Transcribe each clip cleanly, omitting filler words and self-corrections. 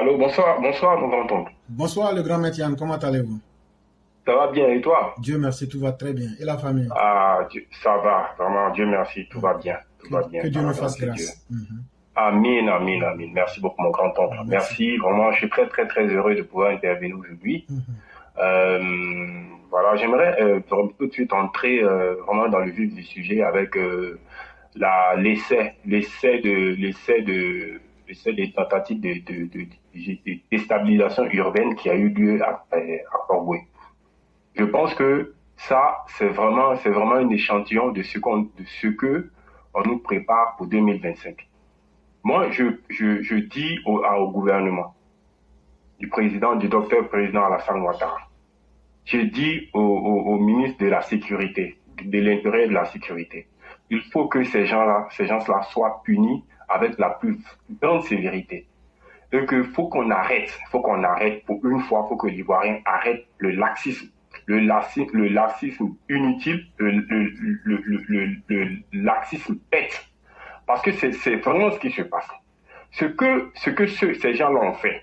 Allô, bonsoir, mon grand-oncle. Bonsoir le grand maître Yann, comment allez-vous? Ça va bien et toi? Dieu merci, tout va très bien. Et la famille? Ah, ça va, vraiment, Dieu merci, tout va bien, tout va Que bien, Dieu par nous la fasse grâce de Dieu. grâce. Mhm. Amin, amin, amin. Merci beaucoup, mon grand-oncle. Merci. Merci, vraiment, je suis très, très, très heureux de pouvoir intervenir aujourd'hui. Mhm. Voilà, j'aimerais tout de suite entrer vraiment dans le vif du sujet avec l'essai des tentatives de déstabilisation urbaine qui a eu lieu à Port-Boué. Je pense que ça, c'est vraiment un échantillon de ce que on nous prépare pour 2025. Moi, je dis au gouvernement, du docteur président Alassane Ouattara, je dis au ministre de la Sécurité, de l'Intérieur et de la Sécurité, il faut que ces gens-là soient punis avec la plus grande sévérité. Et que faut qu'on arrête pour une fois, faut que l'Ivoirien arrête le laxisme inutile, le laxisme bête. Parce que c'est vraiment ce qui se passe. Ces gens-là ont fait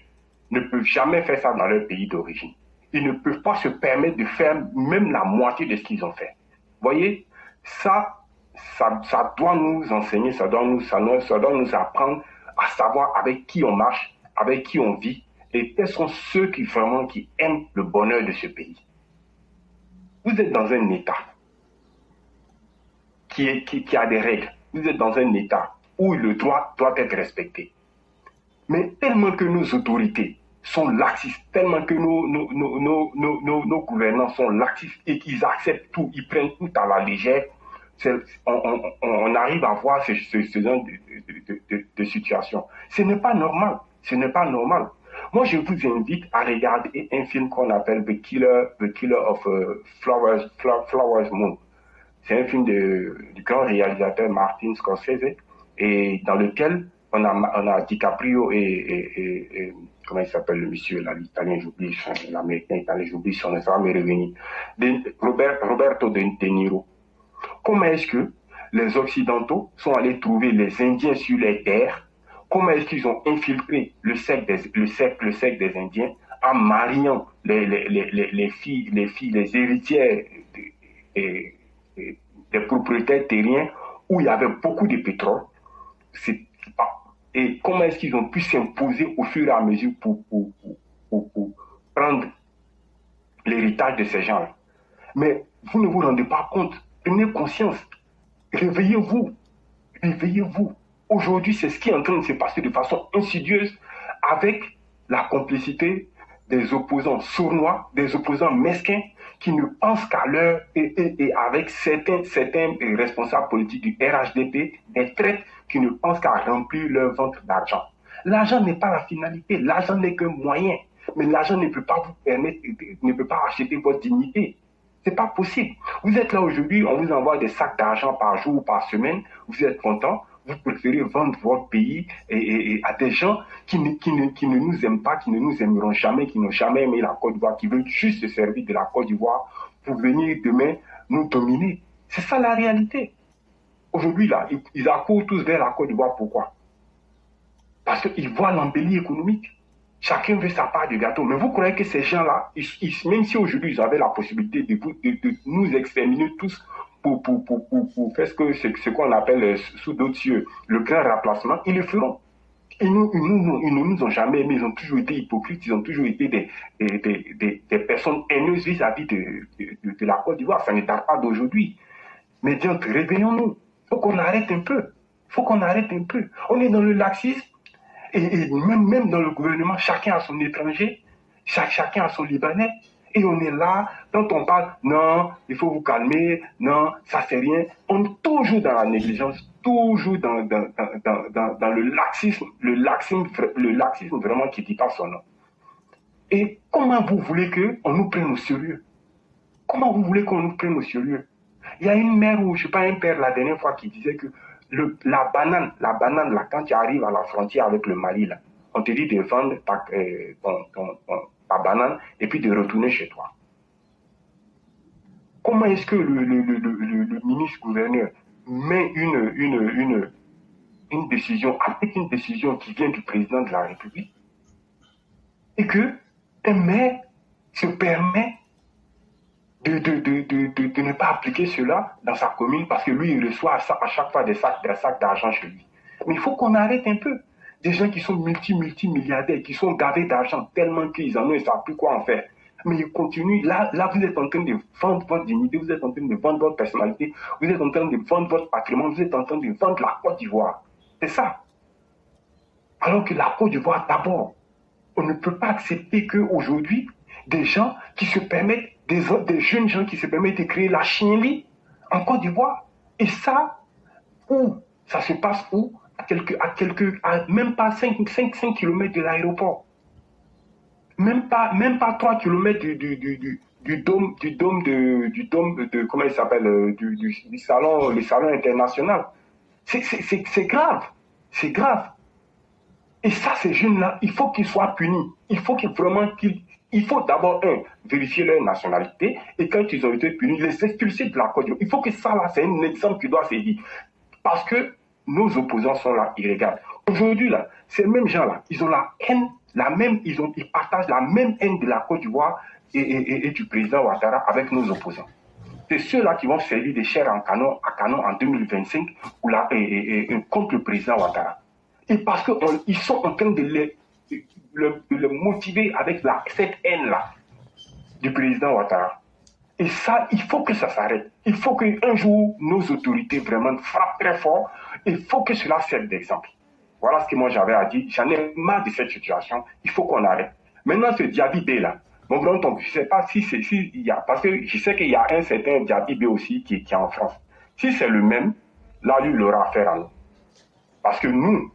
ne peuvent jamais faire ça dans leur pays d'origine. Ils ne peuvent pas se permettre de faire même la moitié de ce qu'ils ont fait. Vous voyez, ça doit nous enseigner, ça doit nous apprendre à savoir avec qui on marche, avec qui on vit, et quels sont ceux qui aiment le bonheur de ce pays. Vous êtes dans un État qui a des règles. Vous êtes dans un État où le droit doit être respecté. Mais tellement que nos autorités sont laxistes, tellement que nos gouvernants sont laxistes et qu'ils acceptent tout, ils prennent tout à la légère, on arrive à voir ce genre de situation. Ce n'est pas normal. Ce n'est pas normal. Moi, je vous invite à regarder un film qu'on appelle The Killer of Flowers Moon. C'est un film du grand réalisateur Martin Scorsese et dans lequel on a DiCaprio et comment il s'appelle le monsieur là, l'italien, j'oublie, l'américain italien, j'oublie son nom, ça va me revenir. Roberto De Niro. Comment est-ce que les Occidentaux sont allés trouver les Indiens sur les terres? Comment est-ce qu'ils ont infiltré le secte des Indiens en mariant les filles, les héritières des propriétaires terriens où il y avait beaucoup de pétrole? Et comment est-ce qu'ils ont pu s'imposer au fur et à mesure pour prendre l'héritage de ces gens-là? Mais vous ne vous rendez pas compte. Prenez conscience. Réveillez-vous. Réveillez-vous. Aujourd'hui, c'est ce qui est en train de se passer de façon insidieuse avec la complicité des opposants sournois, des opposants mesquins qui ne pensent qu'à leur et avec certains responsables politiques du RHDP, des traites qui ne pensent qu'à remplir leur ventre d'argent. L'argent n'est pas la finalité, l'argent n'est qu'un moyen, mais l'argent ne peut pas vous permettre, ne peut pas acheter votre dignité. C'est pas possible. Vous êtes là aujourd'hui, on vous envoie des sacs d'argent par jour ou par semaine, vous êtes content, vous préférez vendre votre pays et à des gens qui ne nous aiment pas, qui ne nous aimeront jamais, qui n'ont jamais aimé la Côte d'Ivoire, qui veulent juste se servir de la Côte d'Ivoire pour venir demain nous dominer. C'est ça la réalité. Aujourd'hui, là, ils accourent tous vers la Côte d'Ivoire. Pourquoi? Parce qu'ils voient l'embellie économique. Chacun veut sa part du gâteau. Mais vous croyez que ces gens-là, même si aujourd'hui ils avaient la possibilité de nous exterminer tous pour faire ce qu'on appelle sous d'autres cieux le grand remplacement, ils le feront. Ils ne nous ont jamais aimés, ils ont toujours été hypocrites, ils ont toujours été des personnes haineuses vis-à-vis de la Côte d'Ivoire. Ça ne date pas d'aujourd'hui. Mais disons, réveillons-nous. Il faut qu'on arrête un peu. On est dans le laxisme. Et même dans le gouvernement, chacun a son étranger, chacun a son Libanais. Et on est là, quand on parle, non, il faut vous calmer, non, ça c'est rien. On est toujours dans la négligence, toujours dans le laxisme vraiment qui ne dit pas son nom. Et comment vous voulez qu'on nous prenne au sérieux? Comment vous voulez qu'on nous prenne au sérieux? Il y a une mère ou, je ne sais pas, un père la dernière fois qui disait que la banane, là, quand tu arrives à la frontière avec le Mali, là, on te dit de vendre ta banane et puis de retourner chez toi. Comment est-ce que le ministre-gouverneur met une décision, avec une décision qui vient du président de la République, et que un maire se permet de ne pas appliquer cela dans sa commune parce que lui, il reçoit à chaque fois des sacs d'argent chez lui. Mais il faut qu'on arrête un peu. Des gens qui sont multimilliardaires, qui sont gavés d'argent tellement qu'ils en ont, ils ne savent plus quoi en faire. Mais ils continuent. Là, vous êtes en train de vendre votre dignité, vous êtes en train de vendre votre personnalité, vous êtes en train de vendre votre patrimoine, vous êtes en train de vendre la Côte d'Ivoire. C'est ça. Alors que la Côte d'Ivoire, d'abord, on ne peut pas accepter qu'aujourd'hui, des gens qui se permettent, des jeunes gens qui se permettent de créer la chienlit en Côte d'Ivoire. Et ça, où ça se passe où à même pas 5 km de l'aéroport. Même pas 3 km du dôme de comment il s'appelle, du salon, le salon international. C'est grave. C'est grave. Et ça, ces jeunes-là, il faut qu'ils soient punis. Il faut il faut d'abord, vérifier leur nationalité, et quand ils ont été punis, les expulser de la Côte d'Ivoire. Il faut que ça, là, c'est un exemple qui doit se dire. Parce que nos opposants sont là, illégaux. Aujourd'hui, là, ces mêmes gens-là, ils ont la haine, ils partagent la même haine de la Côte d'Ivoire et du président Ouattara avec nos opposants. C'est ceux-là qui vont servir de chair à canon en 2025 contre le président Ouattara. Et parce qu'ils sont en train de le motiver avec cette haine-là du président Ouattara. Et ça, il faut que ça s'arrête. Il faut qu'un jour, nos autorités vraiment frappent très fort. Il faut que cela serve d'exemple. Voilà ce que moi j'avais à dire. J'en ai marre de cette situation. Il faut qu'on arrête. Maintenant, ce Diaby B là, mon grand-oncle, je ne sais pas si il y a, parce que je sais qu'il y a un certain Diaby B aussi qui est en France. Si c'est le même, là, lui, il aura affaire à nous. Parce que nous,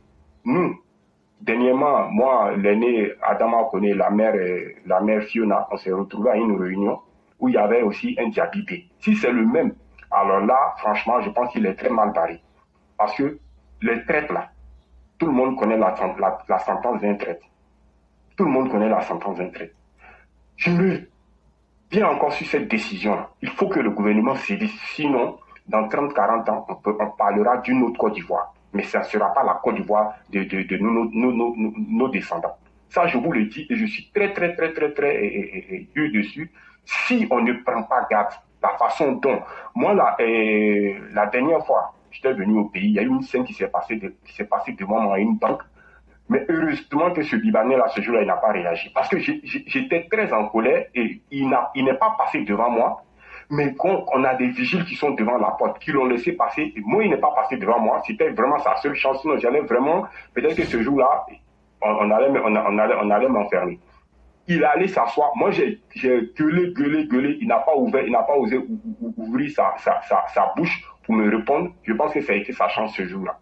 dernièrement, moi, l'aîné Adama connaît la mère Fiona, on s'est retrouvés à une réunion où il y avait aussi un Diaby B. Si c'est le même, alors là, franchement, je pense qu'il est très mal barré. Parce que les traites là, tout le monde connaît la sentence d'un traite. Tout le monde connaît la sentence d'un traite. Je reviens encore sur cette décision-là. Il faut que le gouvernement se dise, sinon, dans 30-40 ans, on parlera d'une autre Côte d'Ivoire. Mais ça ne sera pas la Côte d'Ivoire de nos descendants. Ça, je vous le dis, et je suis très dur dessus. Si on ne prend pas garde, la façon dont... Moi, la dernière fois, j'étais venu au pays, il y a eu une scène qui s'est passée devant moi à une banque. Mais heureusement que ce Libanais-là, ce jour-là, il n'a pas réagi. Parce que j'étais très en colère et il n'est pas passé devant moi. Mais quand on a des vigiles qui sont devant la porte, qui l'ont laissé passer, et moi, il n'est pas passé devant moi. C'était vraiment sa seule chance. Sinon, j'allais vraiment, peut-être que ce jour-là, on allait m'enfermer. Il allait s'asseoir. Moi, j'ai gueulé. Il n'a pas osé ouvrir sa bouche pour me répondre. Je pense que ça a été sa chance ce jour-là.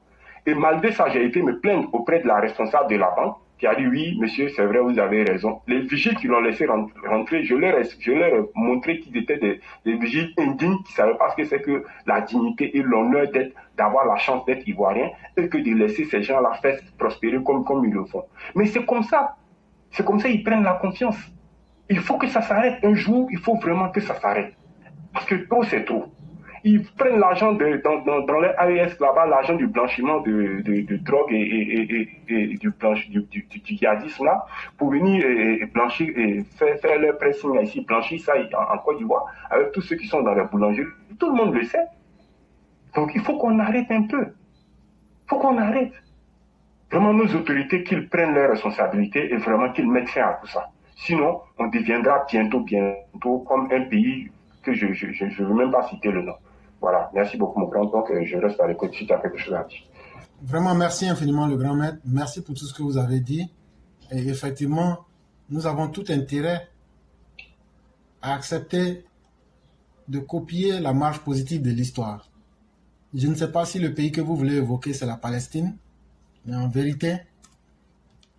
Et malgré ça, j'ai été me plaindre auprès de la responsable de la banque qui a dit oui, monsieur, c'est vrai, vous avez raison. Les vigiles qui l'ont laissé rentrer, je leur ai montré qu'ils étaient des vigiles indignes qui ne savaient pas ce que c'est que la dignité et l'honneur d'avoir la chance d'être ivoirien et que de laisser ces gens-là faire prospérer comme ils le font. Mais c'est comme ça. C'est comme ça qu'ils prennent la confiance. Il faut que ça s'arrête. Un jour, il faut vraiment que ça s'arrête. Parce que trop, c'est trop. Ils prennent l'argent dans les AES là-bas, l'argent du blanchiment de drogue et du djihadisme là, pour venir blanchir et faire leur pressing ici, blanchir ça en Côte d'Ivoire, avec tous ceux qui sont dans les boulangeries. Tout le monde le sait. Donc il faut qu'on arrête un peu. Il faut qu'on arrête. Vraiment, nos autorités, qu'ils prennent leurs responsabilités et vraiment qu'ils mettent fin à tout ça. Sinon, on deviendra bientôt comme un pays que je ne veux même pas citer le nom. Voilà, merci beaucoup mon grand, donc je reste à l'écoute si tu as quelque chose à dire. Vraiment, merci infiniment le grand maître, merci pour tout ce que vous avez dit. Et effectivement, nous avons tout intérêt à accepter de copier la marche positive de l'histoire. Je ne sais pas si le pays que vous voulez évoquer, c'est la Palestine, mais en vérité,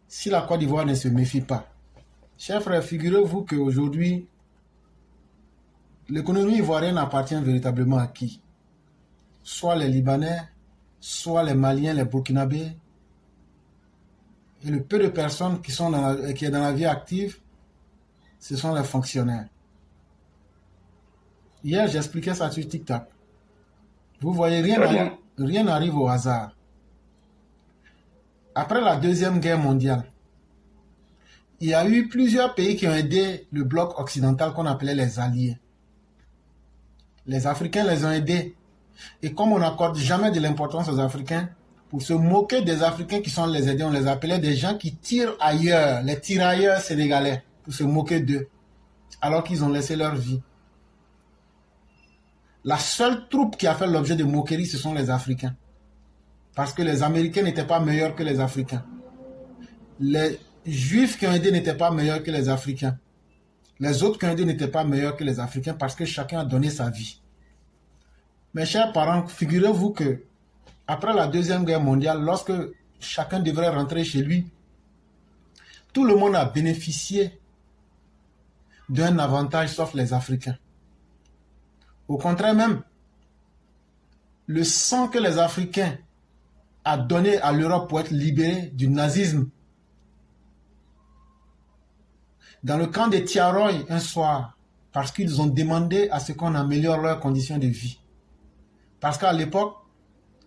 si la Côte d'Ivoire ne se méfie pas, chers frères, figurez-vous qu'aujourd'hui, l'économie ivoirienne appartient véritablement à qui? Soit les Libanais, soit les Maliens, les Burkinabés. Et le peu de personnes qui sont qui est dans la vie active, ce sont les fonctionnaires. Hier, j'expliquais ça sur TikTok. Vous voyez, rien n'arrive au hasard. Après la Deuxième Guerre mondiale, il y a eu plusieurs pays qui ont aidé le bloc occidental qu'on appelait les alliés. Les Africains les ont aidés. Et comme on n'accorde jamais de l'importance aux Africains, pour se moquer des Africains qui sont les aidés, on les appelait des gens qui tirent ailleurs, les tirailleurs sénégalais, pour se moquer d'eux, alors qu'ils ont laissé leur vie. La seule troupe qui a fait l'objet de moqueries, ce sont les Africains. Parce que les Américains n'étaient pas meilleurs que les Africains. Les Juifs qui ont aidé n'étaient pas meilleurs que les Africains. Les autres qui ont aidé n'étaient pas meilleurs que les Africains parce que chacun a donné sa vie. Mes chers parents, figurez-vous que après la Deuxième Guerre mondiale, lorsque chacun devrait rentrer chez lui, tout le monde a bénéficié d'un avantage sauf les Africains. Au contraire même, le sang que les Africains ont donné à l'Europe pour être libérés du nazisme, dans le camp de Tiaroy un soir, parce qu'ils ont demandé à ce qu'on améliore leurs conditions de vie. Parce qu'à l'époque,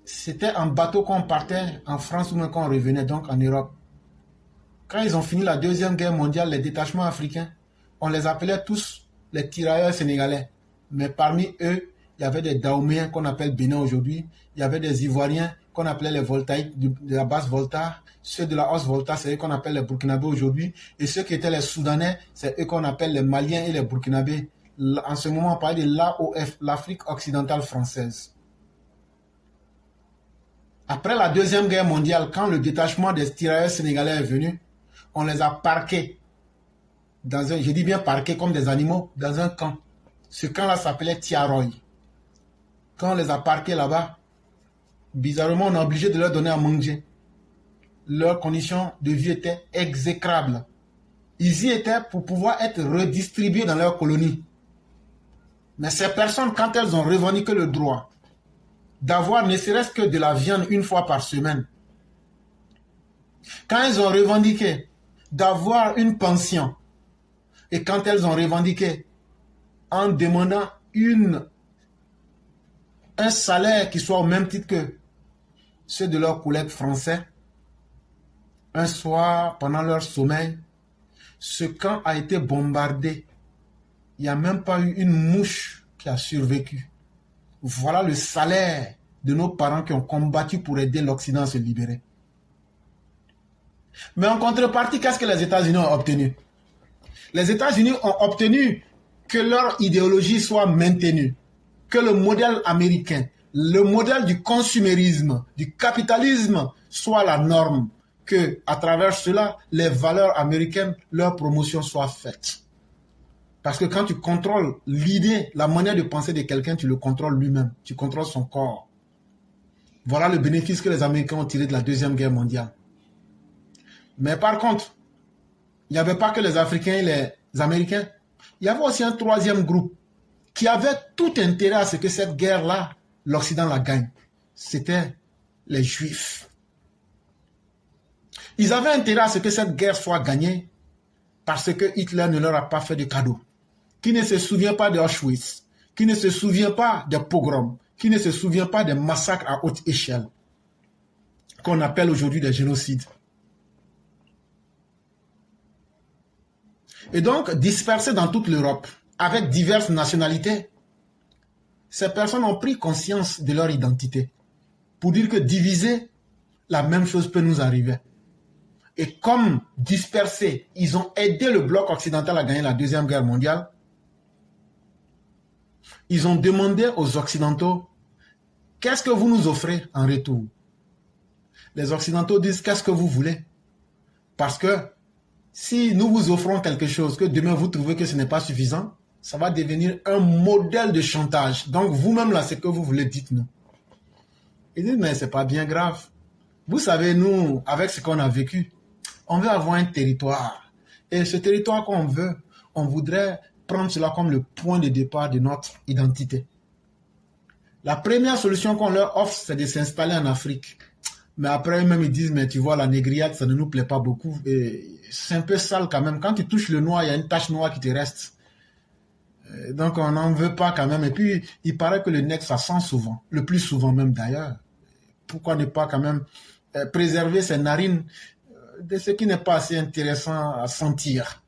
c'était en bateau qu'on partait en France ou même qu'on revenait, donc en Europe. Quand ils ont fini la Deuxième Guerre mondiale, les détachements africains, on les appelait tous les tirailleurs sénégalais. Mais parmi eux, il y avait des Dahoméens qu'on appelle Bénin aujourd'hui, il y avait des Ivoiriens qu'on appelait les Voltaïques de la basse Volta, ceux de la Haute Volta, c'est eux qu'on appelle les Burkinabés aujourd'hui, et ceux qui étaient les Soudanais, c'est eux qu'on appelle les Maliens et les Burkinabés. En ce moment, on parlait de l'AOF, l'Afrique occidentale française. Après la Deuxième Guerre mondiale, quand le détachement des tirailleurs sénégalais est venu, on les a parqués dans un, je dis bien parqués comme des animaux, dans un camp. Ce camp-là s'appelait Tiaroy. Quand on les a parqués là-bas, bizarrement, on est obligé de leur donner à manger. Leurs conditions de vie étaient exécrables. Ils y étaient pour pouvoir être redistribués dans leurs colonies. Mais ces personnes, quand elles ont revendiqué le droit d'avoir ne serait-ce que de la viande une fois par semaine, quand elles ont revendiqué d'avoir une pension, et quand elles ont revendiqué en demandant un salaire qui soit au même titre que ceux de leurs collègues français, un soir, pendant leur sommeil, ce camp a été bombardé. Il n'y a même pas eu une mouche qui a survécu. Voilà le salaire de nos parents qui ont combattu pour aider l'Occident à se libérer. Mais en contrepartie, qu'est-ce que les États-Unis ont obtenu? Les États-Unis ont obtenu que leur idéologie soit maintenue, que le modèle américain, le modèle du consumérisme, du capitalisme soit la norme, que à travers cela, les valeurs américaines, leur promotion soit faite. Parce que quand tu contrôles l'idée, la manière de penser de quelqu'un, tu le contrôles lui-même, tu contrôles son corps. Voilà le bénéfice que les Américains ont tiré de la Deuxième Guerre mondiale. Mais par contre, il n'y avait pas que les Africains et les Américains. Il y avait aussi un troisième groupe qui avait tout intérêt à ce que cette guerre-là, l'Occident la gagne. C'était les Juifs. Ils avaient intérêt à ce que cette guerre soit gagnée parce que Hitler ne leur a pas fait de cadeau. Qui ne se souvient pas d'Auschwitz, qui ne se souvient pas des pogroms, qui ne se souvient pas des massacres à haute échelle, qu'on appelle aujourd'hui des génocides. Et donc, dispersés dans toute l'Europe, avec diverses nationalités, ces personnes ont pris conscience de leur identité pour dire que diviser, la même chose peut nous arriver. Et comme dispersés, ils ont aidé le bloc occidental à gagner la Deuxième Guerre mondiale, ils ont demandé aux Occidentaux, qu'est-ce que vous nous offrez en retour? Les Occidentaux disent, qu'est-ce que vous voulez? Parce que si nous vous offrons quelque chose, que demain vous trouvez que ce n'est pas suffisant, ça va devenir un modèle de chantage. Donc vous-même là, ce que vous voulez, dites-nous. Ils disent, mais ce n'est pas bien grave. Vous savez, nous, avec ce qu'on a vécu, on veut avoir un territoire. Et ce territoire qu'on veut, on voudrait prendre cela comme le point de départ de notre identité. La première solution qu'on leur offre, c'est de s'installer en Afrique. Mais après, eux-mêmes, ils disent, mais tu vois, la négriade, ça ne nous plaît pas beaucoup. C'est un peu sale quand même. Quand tu touches le noir, il y a une tache noire qui te reste. Donc, on n'en veut pas quand même. Et puis, il paraît que le nègre, ça sent souvent. Le plus souvent même d'ailleurs. Pourquoi ne pas quand même préserver ses narines de ce qui n'est pas assez intéressant à sentir.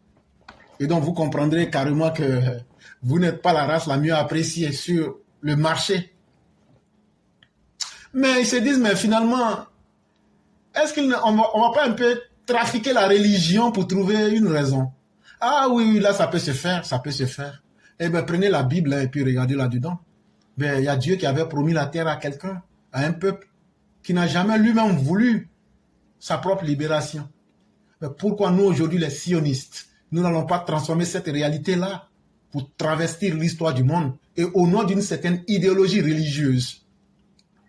Et donc, vous comprendrez carrément que vous n'êtes pas la race la mieux appréciée sur le marché. Mais ils se disent, mais finalement, est-ce qu'on va pas un peu trafiquer la religion pour trouver une raison? Ah oui, là, ça peut se faire, ça peut se faire. Eh bien, prenez la Bible et puis regardez là-dedans. Ben, il y a Dieu qui avait promis la terre à quelqu'un, à un peuple, qui n'a jamais lui-même voulu sa propre libération. Mais pourquoi nous, aujourd'hui, les sionistes, nous n'allons pas transformer cette réalité-là pour travestir l'histoire du monde et au nom d'une certaine idéologie religieuse,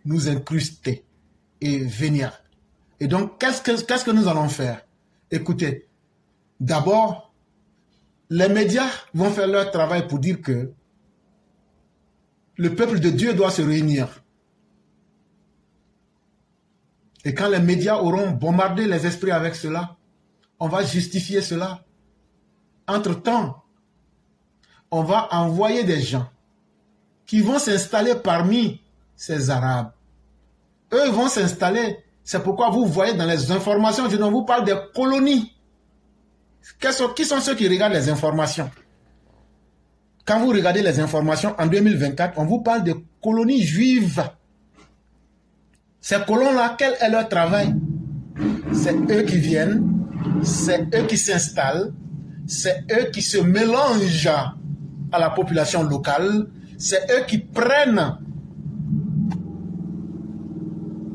nous incruster et venir. Et donc, qu'est-ce que nous allons faire? Écoutez, d'abord, les médias vont faire leur travail pour dire que le peuple de Dieu doit se réunir. Et quand les médias auront bombardé les esprits avec cela, on va justifier cela. Entre-temps, on va envoyer des gens qui vont s'installer parmi ces Arabes. Eux vont s'installer. C'est pourquoi vous voyez dans les informations, je vous parle des colonies. Qui sont ceux qui regardent les informations? Quand vous regardez les informations en 2024, on vous parle de colonies juives. Ces colons-là, quel est leur travail? C'est eux qui viennent, c'est eux qui s'installent, c'est eux qui se mélangent à la population locale, c'est eux qui prennent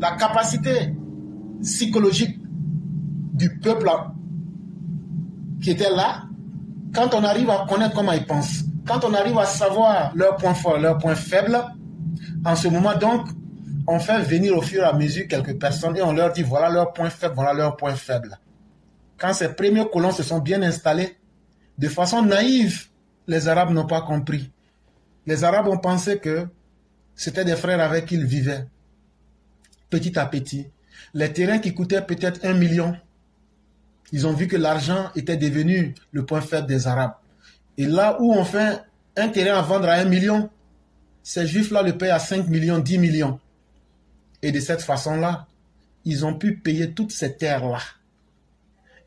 la capacité psychologique du peuple qui était là. Quand on arrive à connaître comment ils pensent, quand on arrive à savoir leurs points forts, leurs points faibles, en ce moment donc, on fait venir au fur et à mesure quelques personnes et on leur dit voilà leurs points faibles, voilà leurs points faibles. Quand ces premiers colons se sont bien installés, de façon naïve, les Arabes n'ont pas compris. Les Arabes ont pensé que c'était des frères avec qui ils vivaient. Petit à petit, les terrains qui coûtaient peut-être 1 million, ils ont vu que l'argent était devenu le point faible des Arabes. Et là où on fait un terrain à vendre à 1 million, ces juifs-là le payent à 5 millions, 10 millions. Et de cette façon-là, ils ont pu payer toutes ces terres-là.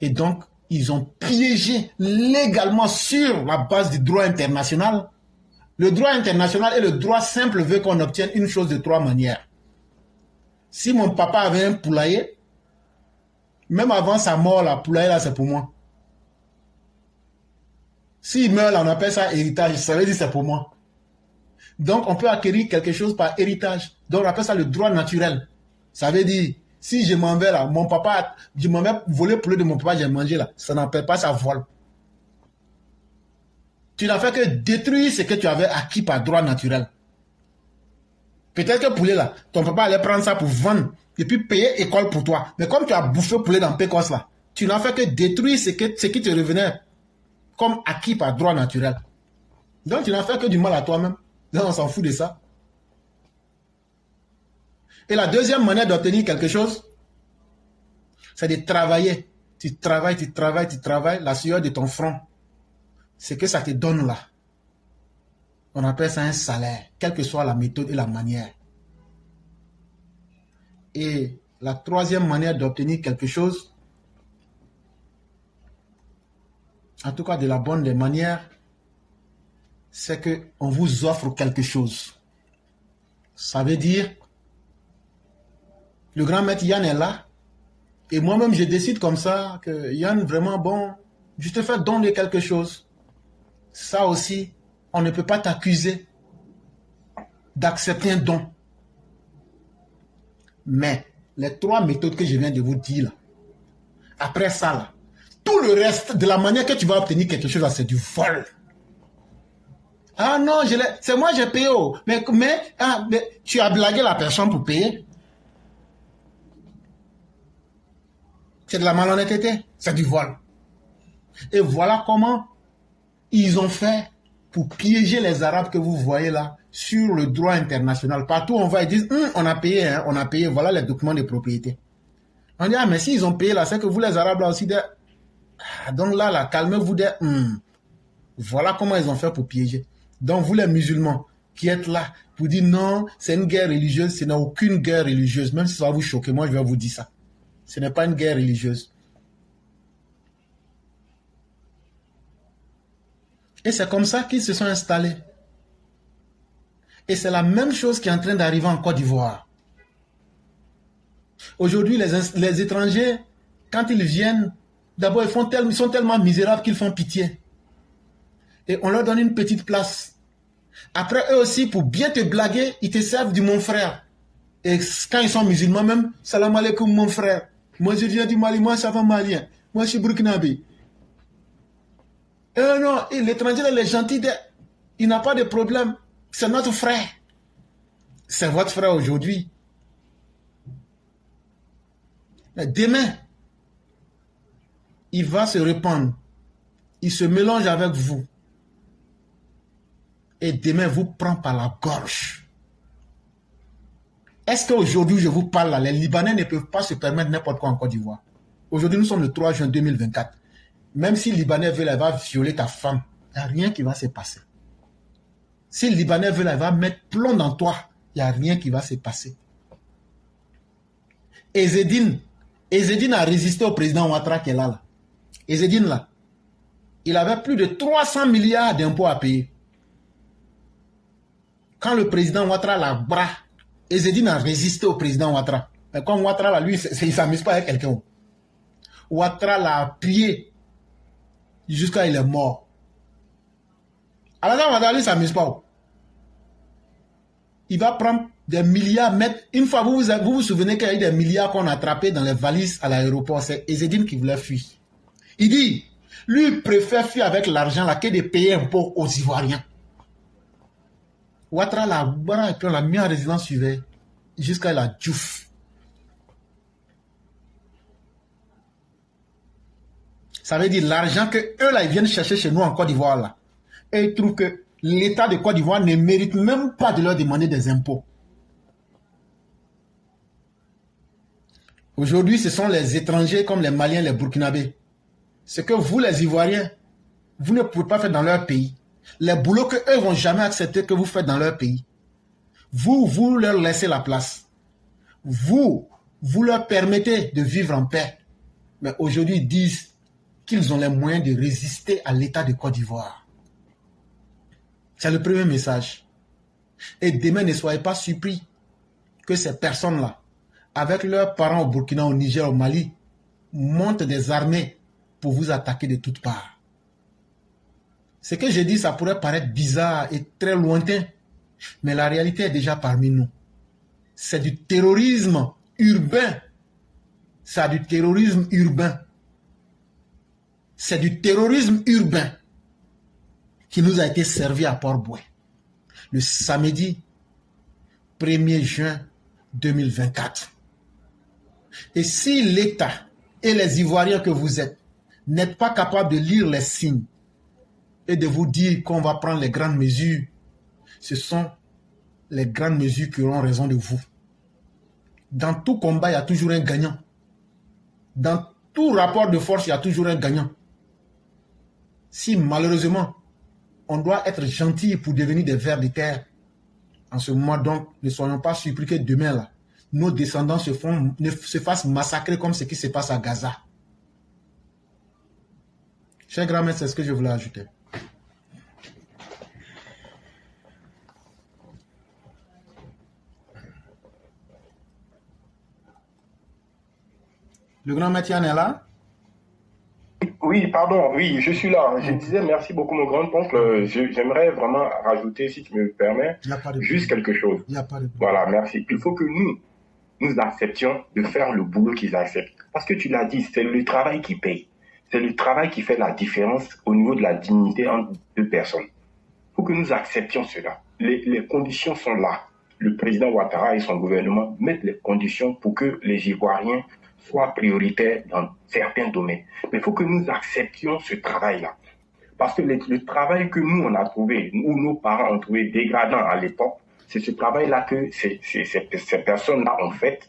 Et donc, ils ont piégé légalement sur la base du droit international. Le droit international et le droit simple veut qu'on obtienne une chose de 3 manières. Si mon papa avait un poulailler, même avant sa mort, la poulailler là, c'est pour moi. S'il meurt, là, on appelle ça héritage. Ça veut dire c'est pour moi. Donc, on peut acquérir quelque chose par héritage. Donc, on appelle ça le droit naturel. Ça veut dire, si je m'en vais là, mon papa, je m'en vais voler poulet de mon papa, j'ai mangé là, ça n'empêche pas sa vol. Tu n'as fait que détruire ce que tu avais acquis par droit naturel. Peut-être que poulet là, ton papa allait prendre ça pour vendre et puis payer école pour toi. Mais comme tu as bouffé poulet dans Pécos là, tu n'as fait que détruire ce qui te revenait comme acquis par droit naturel. Donc, tu n'as fait que du mal à toi-même. Là, on s'en fout de ça. Et la deuxième manière d'obtenir quelque chose, c'est de travailler. Tu travailles, tu travailles, tu travailles. La sueur de ton front, c'est que ça te donne là. On appelle ça un salaire, quelle que soit la méthode et la manière. Et la troisième manière d'obtenir quelque chose, en tout cas de la bonne des manières, c'est qu'on vous offre quelque chose. Ça veut dire, le grand maître Yann est là, et moi-même je décide comme ça que Yann, vraiment bon, je te fais don de quelque chose. Ça aussi, on ne peut pas t'accuser d'accepter un don. Mais les 3 méthodes que je viens de vous dire, là, après ça, là, tout le reste, de la manière que tu vas obtenir quelque chose, c'est du vol. Ah non, c'est moi j'ai payé. Oh. Mais tu as blagué la personne pour payer. C'est de la malhonnêteté, c'est du vol. Et voilà comment ils ont fait pour piéger les Arabes que vous voyez là sur le droit international. Partout on va, ils disent, on a payé, hein, on a payé, voilà les documents de propriété. On dit, ah mais s'ils ont payé là, c'est que vous les Arabes là aussi, donc là, calmez-vous, voilà comment ils ont fait pour piéger. Donc vous les musulmans qui êtes là pour dire non, c'est une guerre religieuse, ce n'est aucune guerre religieuse, même si ça va vous choquer, moi je vais vous dire ça. Ce n'est pas une guerre religieuse. Et c'est comme ça qu'ils se sont installés. Et c'est la même chose qui est en train d'arriver en Côte d'Ivoire. Aujourd'hui, les étrangers, quand ils viennent, d'abord, ils sont tellement misérables qu'ils font pitié. Et on leur donne une petite place. Après, eux aussi, pour bien te blaguer, ils te servent du mon frère. Et quand ils sont musulmans même, salam alaikum mon frère. Moi je viens du Mali, moi ça va malien. Moi je suis burkinabé. Non, l'étranger il est gentil, il n'a pas de problème. C'est notre frère. C'est votre frère aujourd'hui. Demain, il va se répandre. Il se mélange avec vous. Et demain, vous prend par la gorge. Est-ce qu'aujourd'hui, je vous parle là, les Libanais ne peuvent pas se permettre n'importe quoi en Côte d'Ivoire? Aujourd'hui, nous sommes le 3 juin 2024. Même si le Libanais veut, elle va violer ta femme. Il n'y a rien qui va se passer. Si le Libanais veut, elle va mettre plomb dans toi. Il n'y a rien qui va se passer. Ezzedine a résisté au président Ouattara qui est là. Ezzedine là, il avait plus de 300 milliards d'impôts à payer. Quand le président Ouattara l'a bras, Ezzedine a résisté au président Ouattara. Mais comme Ouattara là, lui, il ne s'amuse pas avec quelqu'un. Ouattara l'a appuyé jusqu'à il est mort. Alors Ouattara, lui, ne s'amuse pas. Il va prendre des milliards, mettre. Une fois, vous vous souvenez qu'il y a eu des milliards qu'on a attrapés dans les valises à l'aéroport. C'est Ezzedine qui voulait fuir. Il dit, lui, il préfère fuir avec l'argent là que de payer un peu aux Ivoiriens. Ouattara l'a bras et puis on l'a mis en résidence surveillée jusqu'à la Diouf. Ça veut dire l'argent que eux là ils viennent chercher chez nous en Côte d'Ivoire là. Et ils trouvent que l'État de Côte d'Ivoire ne mérite même pas de leur demander des impôts. Aujourd'hui, ce sont les étrangers comme les Maliens, les Burkinabés. Ce que vous, les Ivoiriens, vous ne pouvez pas faire dans leur pays. Les boulots qu'eux ne vont jamais accepter que vous faites dans leur pays. Vous leur laissez la place. Vous leur permettez de vivre en paix. Mais aujourd'hui, ils disent qu'ils ont les moyens de résister à l'État de Côte d'Ivoire. C'est le premier message. Et demain, ne soyez pas surpris que ces personnes-là, avec leurs parents au Burkina, au Niger, au Mali, montent des armées pour vous attaquer de toutes parts. Ce que je dis, ça pourrait paraître bizarre et très lointain, mais la réalité est déjà parmi nous. C'est du terrorisme urbain. C'est du terrorisme urbain. C'est du terrorisme urbain qui nous a été servi à Port-Bouin le samedi 1er juin 2024. Et si l'État et les Ivoiriens que vous êtes n'êtes pas capables de lire les signes et de vous dire qu'on va prendre les grandes mesures, ce sont les grandes mesures qui auront raison de vous. Dans tout combat, il y a toujours un gagnant. Dans tout rapport de force, il y a toujours un gagnant. Si malheureusement, on doit être gentil pour devenir des vers de terre, en ce moment donc, ne soyons pas surpris que demain, là, nos descendants se fassent massacrer comme ce qui se passe à Gaza. Cher grand-mère, c'est ce que je voulais ajouter. Le grand-mère Tian est là? Oui, pardon, oui, je suis là. Je disais merci beaucoup, mon grand-oncle. J'aimerais vraiment rajouter, si tu me le permets, juste quelque chose. Il n'y a pas de problème. Voilà, merci. Il faut que nous acceptions de faire le boulot qu'ils acceptent. Parce que tu l'as dit, c'est le travail qui paye. C'est le travail qui fait la différence au niveau de la dignité entre deux personnes. Il faut que nous acceptions cela. Les conditions sont là. Le président Ouattara et son gouvernement mettent les conditions pour que les Ivoiriens soient prioritaires dans certains domaines. Mais il faut que nous acceptions ce travail-là. Parce que le travail que nous, on a trouvé, ou nos parents ont trouvé dégradant à l'époque, c'est ce travail-là que ces personnes-là ont fait.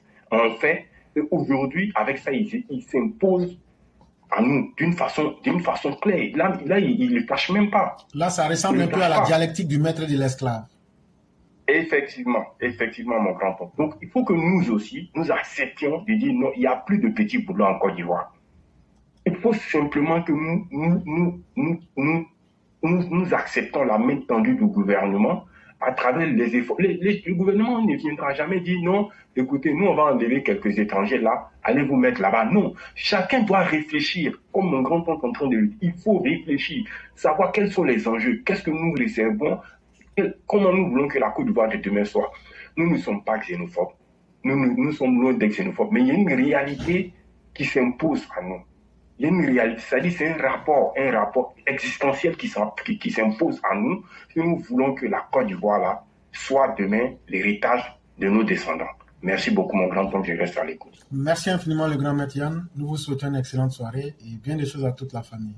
Et aujourd'hui, avec ça, ils s'imposent à nous d'une façon claire. Là, il ne le cache même pas. Là, ça ressemble un peu à la dialectique du maître et de l'esclave. Effectivement, mon grand-oncle. Donc, il faut que nous aussi, nous acceptions de dire non, il n'y a plus de petits boulots en Côte d'Ivoire. Il faut simplement que nous nous acceptons la main tendue du gouvernement à travers les efforts. Le gouvernement ne viendra jamais dire non, écoutez, nous on va enlever quelques étrangers là, allez vous mettre là-bas. Non, chacun doit réfléchir, comme mon grand-père est en train de le dire. Il faut réfléchir, savoir quels sont les enjeux, qu'est-ce que nous réservons, comment nous voulons que la Côte d'Ivoire de demain soit. Nous ne sommes pas xénophobes, nous sommes loin d'être xénophobes, mais il y a une réalité qui s'impose à nous. Il y a une réalité, c'est-à-dire c'est un rapport existentiel qui s'impose à nous si nous voulons que la Côte d'Ivoire là soit demain l'héritage de nos descendants. Merci beaucoup mon grand-père, je reste à l'écoute. Merci infiniment le grand maître Yann. Nous vous souhaitons une excellente soirée et bien des choses à toute la famille.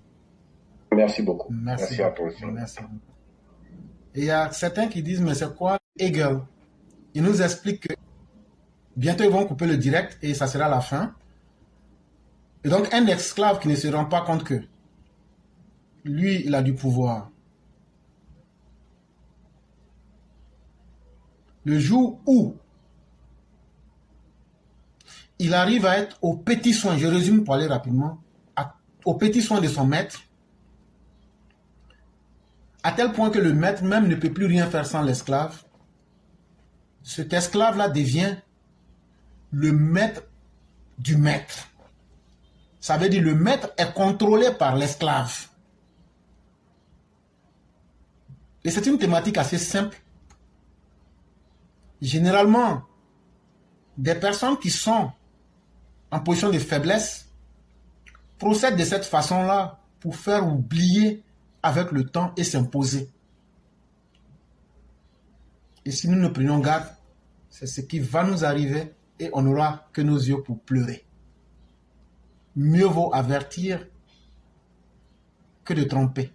Merci beaucoup. Merci à toi aussi. Merci beaucoup. Et il y a certains qui disent, mais c'est quoi Hegel? Il nous explique que bientôt ils vont couper le direct et ça sera la fin. Et donc un esclave qui ne se rend pas compte que lui, il a du pouvoir. Le jour où il arrive à être au petit soin, je résume pour aller rapidement, au petit soin de son maître, à tel point que le maître même ne peut plus rien faire sans l'esclave, cet esclave-là devient le maître du maître. Ça veut dire le maître est contrôlé par l'esclave. Et c'est une thématique assez simple. Généralement, des personnes qui sont en position de faiblesse procèdent de cette façon-là pour faire oublier avec le temps et s'imposer. Et si nous ne prenons garde, c'est ce qui va nous arriver et on n'aura que nos yeux pour pleurer. Mieux vaut avertir que de tromper.